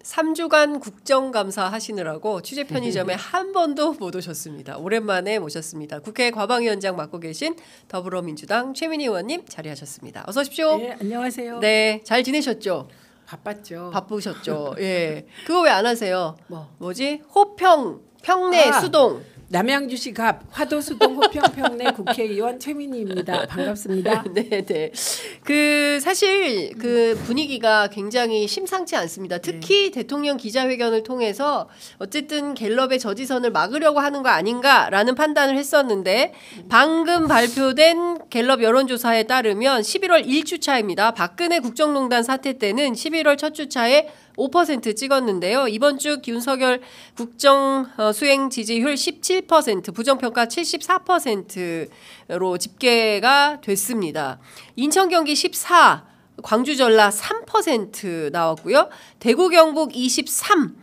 3주간 국정감사 하시느라고 취재 편의점에 한 번도 못 오셨습니다. 오랜만에 모셨습니다. 국회 과방위원장 맡고 계신 더불어민주당 최민희 의원님 자리하셨습니다. 어서 오십시오. 네, 안녕하세요. 네, 잘 지내셨죠? 바빴죠. 바쁘셨죠. 예. 그거 왜 안 하세요? 뭐지? 평내 수동. 남양주시 갑 화도수동 호평 평내 국회의원 최민희입니다. 반갑습니다. 네, 네. 그 사실 그 분위기가 굉장히 심상치 않습니다. 특히 대통령 기자회견을 통해서 어쨌든 갤럽의 저지선을 막으려고 하는 거 아닌가라는 판단을 했었는데 방금 발표된 갤럽 여론조사에 따르면 11월 1주차입니다. 박근혜 국정농단 사태 때는 11월 첫 주차에 5% 찍었는데요. 이번 주 윤석열 국정 수행 지지율 17%, 부정평가 74%로 집계가 됐습니다. 인천 경기 14, 광주 전라 3% 나왔고요. 대구 경북 23,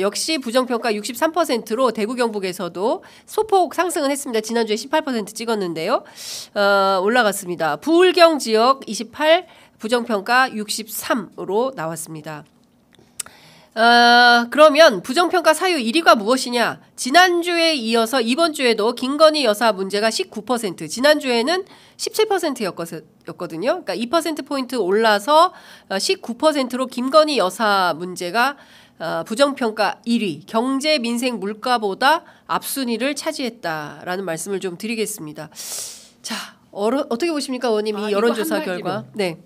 역시 부정평가 63%로 대구 경북에서도 소폭 상승은 했습니다. 지난주에 18% 찍었는데요. 올라갔습니다. 부울경 지역 28, 부정평가 63으로 나왔습니다. 그러면 부정평가 사유 1위가 무엇이냐? 지난주에 이어서 이번 주에도 김건희 여사 문제가 19%, 지난주에는 17%였거든요. 그러니까 2%포인트 올라서 19%로 김건희 여사 문제가 부정평가 1위, 경제, 민생, 물가보다 앞순위를 차지했다라는 말씀을 좀 드리겠습니다. 자, 어떻게 보십니까, 의원님? 이 여론조사 결과. 네.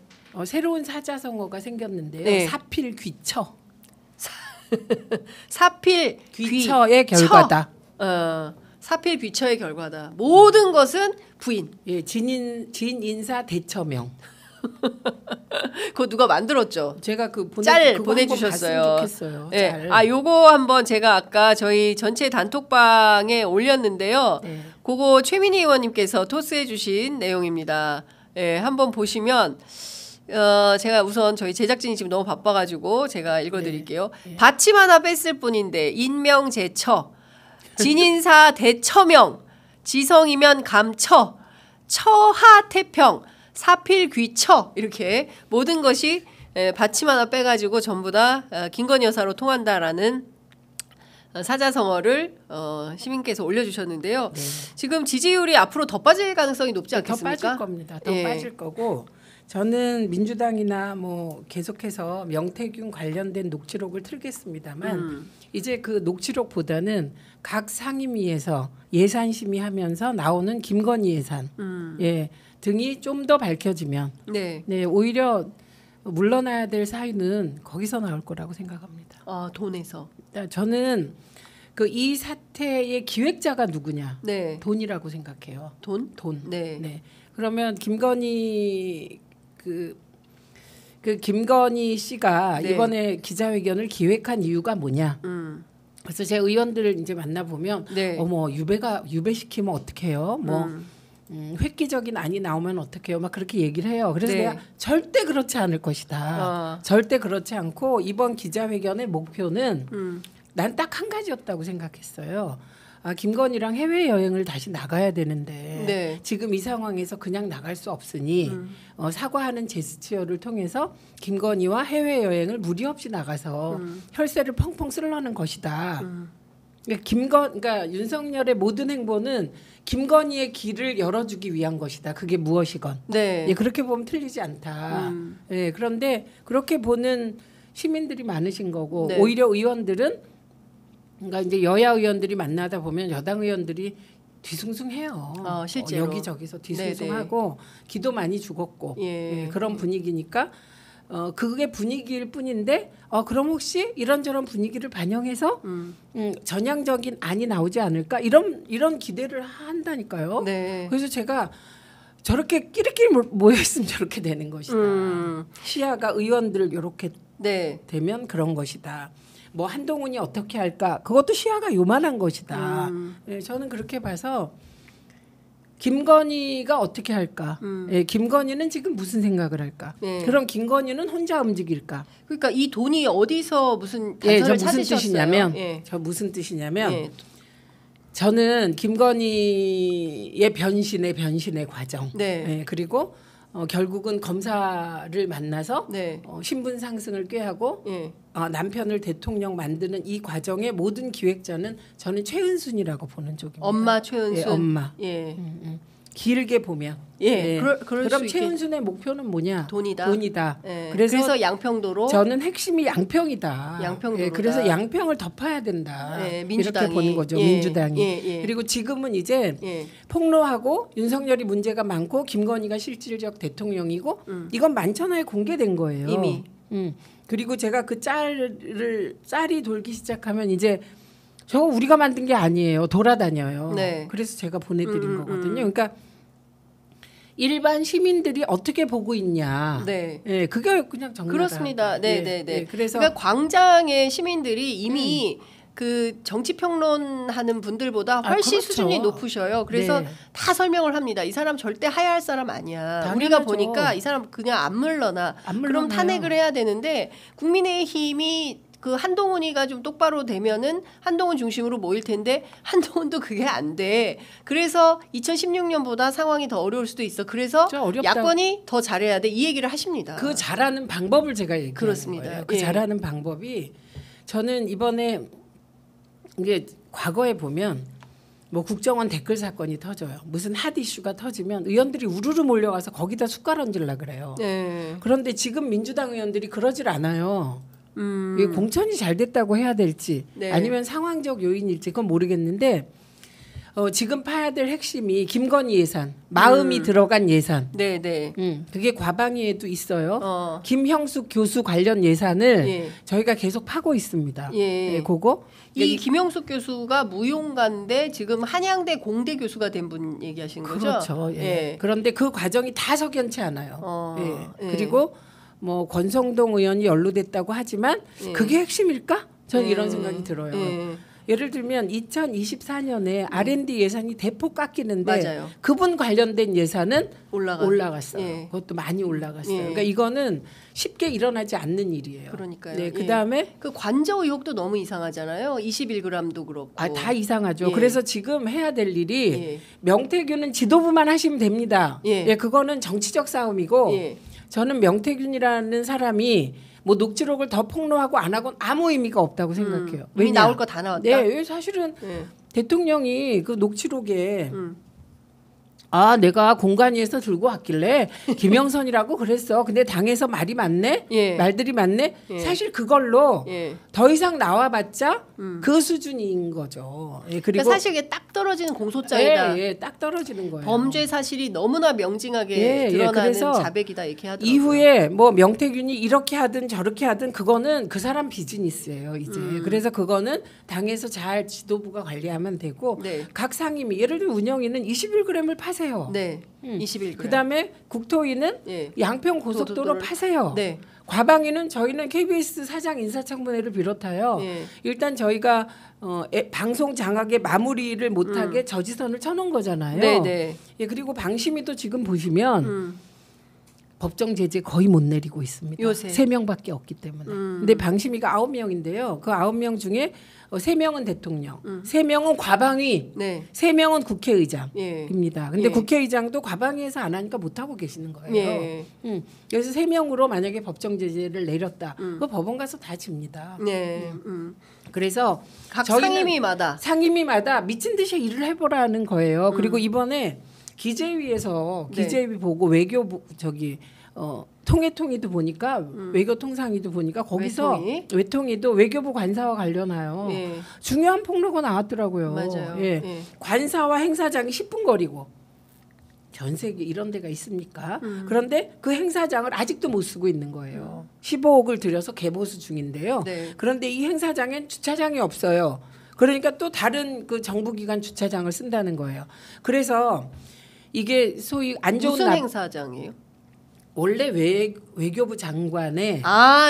새로운 사자성어가 생겼는데요. 네. 사필귀처. 사필귀처의 결과다. 사필귀처의 결과다. 모든 것은 부인. 예, 진인사 대처명. 그거 누가 만들었죠? 제가 짤 보내주셨어요. 네. 요거 한번 제가 아까 저희 전체 단톡방에 올렸는데요. 네. 그거 최민희 의원님께서 토스해주신 내용입니다. 예, 한번 보시면. 제가 우선 저희 제작진이 지금 너무 바빠가지고 제가 읽어드릴게요. 네. 받침 하나 뺐을 뿐인데 인명제처, 진인사 대처명, 지성이면 감처, 처하태평, 사필귀처 이렇게 모든 것이 받침 하나 빼가지고 전부 다 김건희 여사로 통한다라는 사자성어를 시민께서 올려주셨는데요. 네. 지금 지지율이 앞으로 더 빠질 가능성이 높지 않겠습니까? 더 빠질 겁니다. 더 빠질 거고 저는 민주당이나 뭐 계속해서 명태균 관련된 녹취록을 틀겠습니다만 이제 그 녹취록보다는 각 상임위에서 예산 심의하면서 나오는 김건희 예산 등이 좀 더 밝혀지면 네, 오히려 물러나야 될 사유는 거기서 나올 거라고 생각합니다. 돈에서. 저는 이 사태의 기획자가 누구냐? 네. 돈이라고 생각해요. 돈. 네. 그러면 김건희 김건희 씨가 이번에 기자회견을 기획한 이유가 뭐냐? 그래서 제 의원들을 이제 만나 보면 어머 유배시키면 어떡해요? 획기적인 안이 나오면 어떡해요? 막 그렇게 얘기를 해요. 그래서 내가 절대 그렇지 않을 것이다. 절대 그렇지 않고 이번 기자회견의 목표는 난 딱 한 가지였다고 생각했어요. 김건희랑 해외여행을 다시 나가야 되는데 지금 이 상황에서 그냥 나갈 수 없으니 사과하는 제스처를 통해서 김건희와 해외여행을 무리 없이 나가서 혈세를 펑펑 쓸라는 것이다. 그러니까 윤석열의 모든 행보는 김건희의 길을 열어주기 위한 것이다. 그게 무엇이건. 그렇게 보면 틀리지 않다. 그런데 그렇게 보는 시민들이 많으신 거고 오히려 의원들은 그러니까 이제 여야 의원들이 만나다 보면 여당 의원들이 뒤숭숭해요. 실제로 여기저기서 뒤숭숭하고 기도 많이 죽었고 그런 분위기니까 그게 분위기일 뿐인데 그럼 혹시 이런저런 분위기를 반영해서 전향적인 안이 나오지 않을까 이런 기대를 한다니까요. 그래서 제가 저렇게 끼리끼리 모여 있으면 저렇게 되는 것이다. 시야가 의원들 이렇게 되면 그런 것이다. 뭐 한동훈이 어떻게 할까? 그것도 시야가 요만한 것이다. 저는 그렇게 봐서 김건희가 어떻게 할까? 김건희는 지금 무슨 생각을 할까? 그럼 김건희는 혼자 움직일까? 그러니까 이 돈이 어디서 무슨 단서를 찾으셨어요? 저 무슨 뜻이냐면 저는 김건희의 변신의 과정 그리고 결국은 검사를 만나서 네. 신분 상승을 꾀하고 예. 남편을 대통령 만드는 이 과정의 모든 기획자는 저는 최은순이라고 보는 쪽입니다. 엄마 최은순. 예, 엄마. 예. 길게 보면. 예. 네. 그럴 그럼 수 최은순의 목표는 뭐냐? 돈이다. 예. 그래서 양평도로. 저는 핵심이 양평이다. 양평도로다. 예, 그래서 양평을 덮어야 된다. 예, 민주당이. 이렇게 보는 거죠. 예. 민주당이. 예. 그리고 지금은 이제 예. 폭로하고 윤석열이 문제가 많고 김건희가 실질적 대통령이고 이건 만천하에 공개된 거예요. 이미. 그리고 제가 그 짤이 돌기 시작하면 이제 저거 우리가 만든 게 아니에요. 돌아다녀요. 네. 그래서 제가 보내드린 거거든요. 그러니까 일반 시민들이 어떻게 보고 있냐. 네. 예, 그게 그냥 정말 그렇습니다. 네, 네, 네. 그래서 그러니까 광장의 시민들이 이미 그 정치 평론하는 분들보다 훨씬 그렇죠. 수준이 높으셔요. 그래서 네. 다 설명을 합니다. 이 사람 절대 하야할 사람 아니야. 당연하죠. 우리가 보니까 이 사람 그냥 안 물러나. 안 그럼 물러나요. 탄핵을 해야 되는데 국민의힘이 그 한동훈이가 좀 똑바로 되면은 한동훈 중심으로 모일 텐데 한동훈도 그게 안 돼. 그래서 2016년보다 상황이 더 어려울 수도 있어. 그래서 야권이 더 잘해야 돼. 이 얘기를 하십니다. 그 잘하는 방법을 제가 얘기하는 그렇습니다. 거예요. 그 예. 잘하는 방법이 저는 이번에 이게 과거에 보면 뭐 국정원 댓글 사건이 터져요. 무슨 핫 이슈가 터지면 의원들이 우르르 몰려가서 거기다 숟갈 얹으려 그래요. 네. 그런데 지금 민주당 의원들이 그러질 않아요. 이게 공천이 잘 됐다고 해야 될지 네. 아니면 상황적 요인일지 그건 모르겠는데 지금 파야 될 핵심이 김건희 예산, 마음이 들어간 예산. 네, 네. 그게 과방위에도 있어요. 김형숙 교수 관련 예산을 예. 저희가 계속 파고 있습니다. 예. 네, 그거 이 김영숙 교수가 무용가인데 지금 한양대 공대 교수가 된 분 얘기하신 거죠? 그렇죠. 예. 예. 그런데 그 과정이 다 석연치 않아요. 예. 예. 그리고 뭐 권성동 의원이 연루됐다고 하지만 예. 그게 핵심일까? 저는 예. 이런 생각이 들어요. 예. 예를 들면 2024년에 R&D 예산이 대폭 깎이는데 맞아요. 그분 관련된 예산은 올라갔어요. 예. 그것도 많이 올라갔어요. 예. 그러니까 이거는 쉽게 일어나지 않는 일이에요. 그러니까요. 네, 예. 그다음에 그 관저 의혹도 너무 이상하잖아요. 21g도 그렇고. 다 이상하죠. 예. 그래서 지금 해야 될 일이 예. 명태균은 지도부만 하시면 됩니다. 예. 그거는 정치적 싸움이고 예. 저는 명태균이라는 사람이 뭐 녹취록을 더 폭로하고 안 하고는 아무 의미가 없다고 생각해요. 이미 나올 거 다 나왔다. 네, 사실은 예. 대통령이 그 녹취록에 내가 공관위에서 들고 왔길래 김영선이라고 그랬어. 근데 당에서 말이 많네. 예. 말들이 많네. 예. 사실 그걸로 예. 더 이상 나와봤자 그 수준인 거죠. 예, 그리고 그러니까 사실 이게 딱 떨어지는 공소장이다. 예, 딱 떨어지는 거예요. 범죄 사실이 너무나 명징하게 예, 드러나는 그래서 자백이다 이렇게 하더라고요. 이후에 뭐 명태균이 이렇게 하든 저렇게 하든 그거는 그 사람 비즈니스예요. 이제 그래서 그거는 당에서 잘 지도부가 관리하면 되고 네. 각 상임위 예를 들면 운영위는 21g을 파세요. 네. 21g. 그다음에 국토위는 예. 양평 고속도로 고속도로를- 파세요. 네. 과방위는 저희는 KBS 사장 인사청문회를 비롯하여 예. 일단 저희가 방송 장악의 마무리를 못하게 저지선을 쳐놓은 거잖아요. 네, 네. 예, 그리고 방심위도 지금 보시면 법정 제재 거의 못 내리고 있습니다. 요새. 3명밖에 없기 때문에. 근데 방심위가 9명인데요. 그 9명 중에 3명은 대통령, 3명은 과방위, 네. 3명은 국회의장입니다. 예. 근데 예. 국회의장도 과방위에서 안 하니까 못 하고 계시는 거예요. 예. 그래서 3명으로 만약에 법정 제재를 내렸다. 그 법원 가서 다 집니다. 네. 그래서 각 저희는 상임위마다 상임위마다 미친 듯이 일을 해보라는 거예요. 그리고 이번에 기재위에서 네. 기재위 보고 외교부 통해통위도 보니까 외교통상위도 보니까 거기서 외통위도 외교부 관사와 관련하여 예. 중요한 폭로가 나왔더라고요. 맞아요. 예. 예. 관사와 행사장이 10분 거리고 전 세계 이런 데가 있습니까? 그런데 그 행사장을 아직도 못 쓰고 있는 거예요. 15억을 들여서 개보수 중인데요. 네. 그런데 이 행사장엔 주차장이 없어요. 그러니까 또 다른 그 정부기관 주차장을 쓴다는 거예요. 그래서 이게 소위 안 좋은 무슨 행사장이에요? 원래 외교부 장관의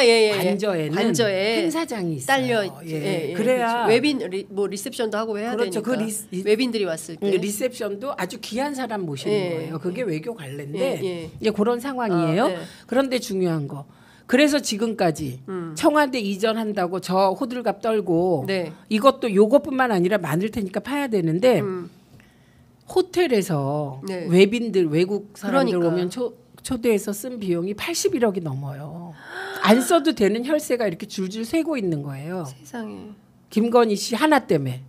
예. 관저에는 관저에 행사장이 있어요. 딸려 예. 그래야 외빈 리셉션도 하고 해야 그렇죠. 되니까. 외빈들이 왔을 때 리셉션도 아주 귀한 사람 모시는 예. 거예요. 그게 외교 관례인데 예. 이제 그런 상황이에요. 네. 그런데 중요한 거. 그래서 지금까지 청와대 이전한다고 저 호들갑 떨고 네. 이것도 요것뿐만 아니라 많을 테니까 파야 되는데 호텔에서 네. 외빈들 외국 사람들 그러니까. 오면 초대해서 쓴 비용이 81억이 넘어요. 안 써도 되는 혈세가 이렇게 줄줄 새고 있는 거예요. 세상에. 김건희 씨 하나 때문에.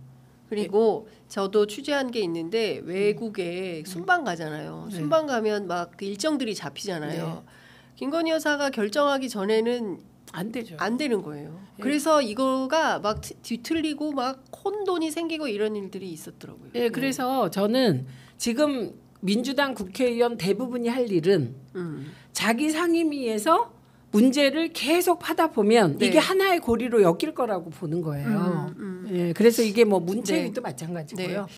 그리고 저도 취재한 게 있는데 외국에 순방 가잖아요. 순방 가면 막 그 일정들이 잡히잖아요. 네. 김건희 여사가 결정하기 전에는 안 되죠. 안 되는 거예요. 그래서 이거가 막 뒤틀리고 막 혼돈이 생기고 이런 일들이 있었더라고요. 네, 그래서 저는 지금 민주당 국회의원 대부분이 할 일은 자기 상임위에서 문제를 계속 파다 보면 네. 이게 하나의 고리로 엮일 거라고 보는 거예요. 그래서 이게 뭐 문체위도 네. 마찬가지고요. 네.